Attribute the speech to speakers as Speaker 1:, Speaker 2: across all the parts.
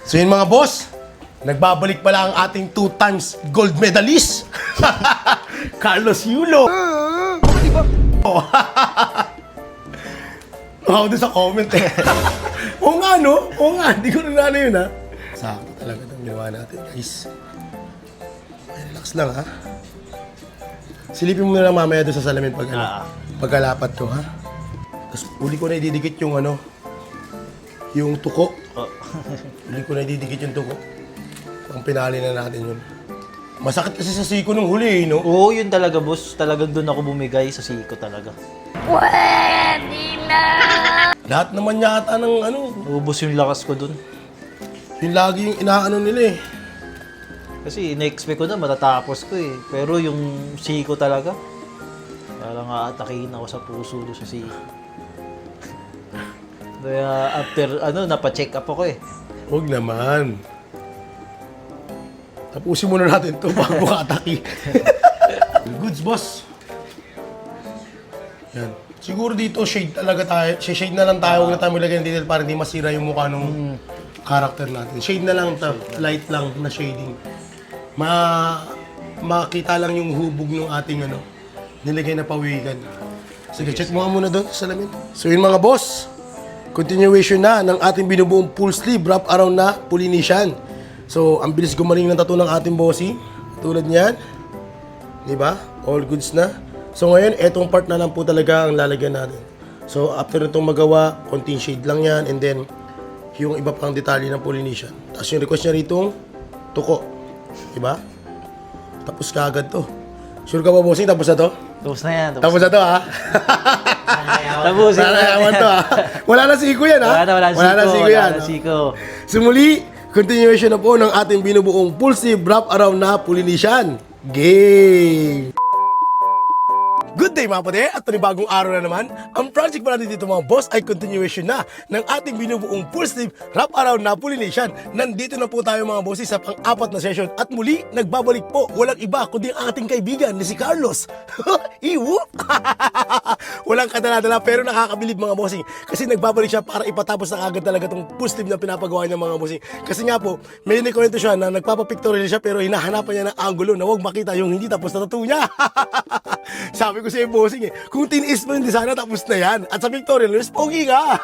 Speaker 1: So yun mga boss, nagbabalik pala ang ating 2 times gold medalist, Carlos Yulo. Diba? Ako din sa comment eh. Oo nga no? Oo nga, hindi ko rin ano yun ha. Sakto talaga itong ginawa natin guys. Relax lang ha. Silipin mo na lang mamaya doon sa salamin pag pagkalapat ko ha. Tapos uli ko na ididikit yung ano, yung tuko. Uli ko na ididikit yung tuko. Ang pinali na natin yun. Masakit kasi sa siko nung huli no?
Speaker 2: Oo, yun talaga boss. Talagang doon ako bumigay sa siko talaga.
Speaker 3: Pwede na!
Speaker 1: Lahat naman yata ng ano,
Speaker 2: Ubus yung lakas ko doon.
Speaker 1: yung lagi yung inaano nila eh.
Speaker 2: Kasi in-expect ko na matatapos ko eh. Pero yung siko talaga, parang aatakihin ako sa puso doon sa siko. Kaya after napa-check up ako eh.
Speaker 1: Huwag naman. Tapusin muna natin ito bago atake. Goods, boss. Yan. Siguro dito shade talaga tayo. Shade na lang tayo. Huwag na tayo maglagay ng detail para hindi masira yung mukha ng character natin. Shade na lang, light lang na shading. Makita lang yung hubog ng ating nilagay na pawikan. Sige, check mo nga muna doon sa salamin. So yun mga boss, continuation na ng ating binubuong full sleeve wrap around na Polynesian. So, ang bilis gumaling ng tattoo ng ating bossy. Tulad niyan. Diba? All goods na. So, ngayon, etong part na lang po talaga ang lalagyan natin. So, after nitong magawa, konting shade lang yan. And then, yung iba pang detalye ng Polynesian. Tapos yung request niya rito, tuko. Diba? Tapos ka agad to. Sure ka ba, bossing? Tapos na to?
Speaker 2: Tapos na yan.
Speaker 1: Tapos na to, ha?
Speaker 2: Tapos
Speaker 1: Wala na naman to, ha? Wala na siko yan, ha?
Speaker 2: Wala na siko yan. Wala na siko.
Speaker 1: So muli, continuation na po ng ating binubuong full sleeve wrap around na Polynesian. Game! Good day mga pade at panibagong araw na naman. Ang project pa natin dito mga boss ay continuation na ng ating binubuong full sleeve wrap around na Polynesian. Nandito na po tayo mga bosses sa pang-4 na session at muli nagbabalik po walang iba kundi ang ating kaibigan ni si Carlos. Iwo! Walang kadala-dala pero nakakabilib mga bossing kasi nagbabalik siya para ipatapos na agad talaga itong full sleeve na pinapagawa niya mga bossing. Kasi nga po, may nikwento siya na nagpapapictorial siya pero hinahanapan niya ng angulo na huwag makita yung hindi tapos na tattoo niya. Sabi ko sa'yo bossing kung tiniis mo hindi sana tapos na yan. At sa pictorial, pogi ka.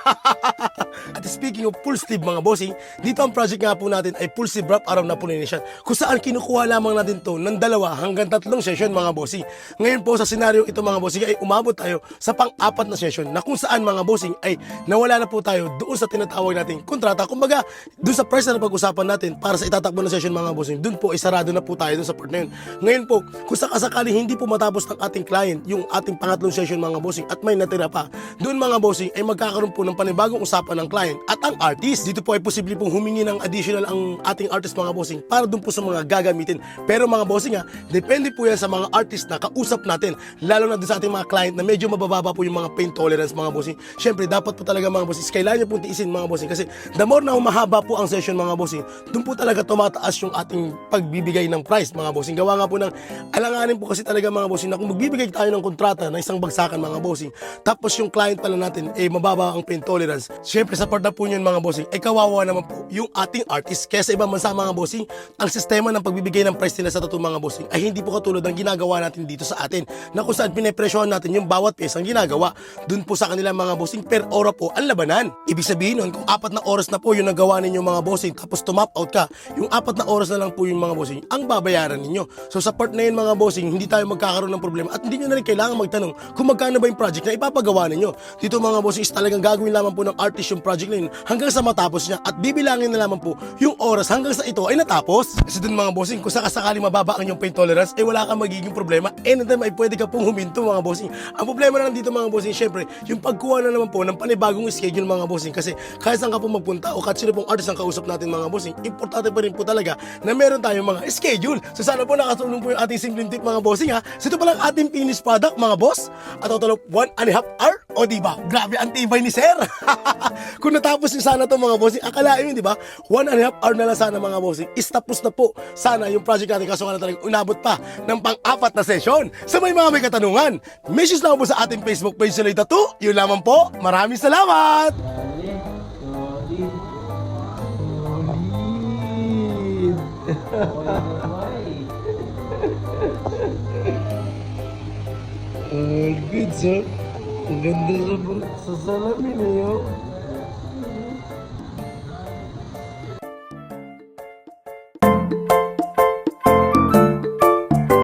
Speaker 1: At speaking of full sleeve mga bossing, dito ang project nga po natin ay full sleeve wrap around na Polynesian kung saan kinukuha lamang natin to ng 2 hanggang 3 session mga bossing. Ngayon po sa senaryo ito mga bossing ay umabot tayo sa pang-4 na session na kung saan mga bossing ay nawala na po tayo doon sa tinatawag nating kontrata. Kumbaga, doon sa price na pag-usapan natin para sa itatakbo na session mga bossing, doon po ay sarado na po tayo doon sa part na yun. Ngayon po, kung sakasakali hindi po matapos ng ating client yung ating pangatlong session mga bossing at may natira pa, doon mga bossing ay magkakaroon po ng panibagong usapan ng client at ang artist. Dito po ay posible pong humingi ng additional ang ating artist mga bossing para doon po sa mga gagamitin. Pero mga bossing depende po yan sa mga artist na kausap natin, lalo na doon sa ating mga client na medyo mabababa po yung mga pain tolerance mga bossing. Syempre dapat po talaga mga bossing, kailangan nyo po tiisin mga bossing kasi the more na humahaba po ang session mga bossing, doon po talaga tumataas yung ating pagbibigay ng price mga bossing. Gawa nga po ng alanganin po kasi talaga mga bossing na kung magbibigay tayo ng kontrata na isang bagsakan mga bossing, tapos yung client pala natin mababa ang pain tolerance, syempre sa part na po yun mga bossing kawawa naman po yung ating artist. Kaya sa ibang bansa mga bossing, ang sistema ng pagbibigay ng price nila sa tattoo mga bossing ay hindi po katulad ng ginagawa natin dito sa atin na kung saan pinepresyohan natin yung bawat piesang ginagawa. Doon po sa kanila mga bossing per ora po ang labanan. Ibig sabihin nun, kung 4 na oras na po yung nagawa ninyo mga bossing tapos tumap out ka, yung 4 na oras na lang po yung mga bossing ang babayaran ninyo. So sa part na yun mga bossing, hindi tayo magkakaroon ng problema at hindi nyo na rin kailangan magtanong kung magkano ba yung project na ipapagawa ninyo. Dito mga bossing is talagang gagawin lamang po ng artist yung project na yun hanggang sa matapos niya at bibilangin na lamang po yung oras hanggang sa ito ay natapos. Kasi dun mga bossing, kung sakasakali mababa ang yung pain tolerance, wala kang magiging problema. Anytime ay pwede ka pong huminto mga bossing. Ang problema na lang dito mga bossing, syempre, yung pagkuha na naman po ng panibagong schedule mga bossing kasi kahit saan ka po magpunta o kahit sino pong artist ang kausap natin mga bossing, importante pa rin po talaga na meron tayong mga schedule. So sana po nakatulong po yung ating simpleng tip mga bossing ha. So ito palang ating finished product mga boss. At total of 1.5 hour. O diba? Grabe ang tibay ni sir. Kung natapos niyo sana to mga bossing, akalain mo diba? 1.5 hour na lang sana mga bossing. Tapos na po sana yung project natin kaso nga na talagang unabot pa ng pang-4 na session. Sa may mga may katanungan, message lang po sa ating Facebook page sa Tattoo. Yun lamang po. Maraming salamat! kid. Good, sir. Ang ganda sa salamin eh, oh.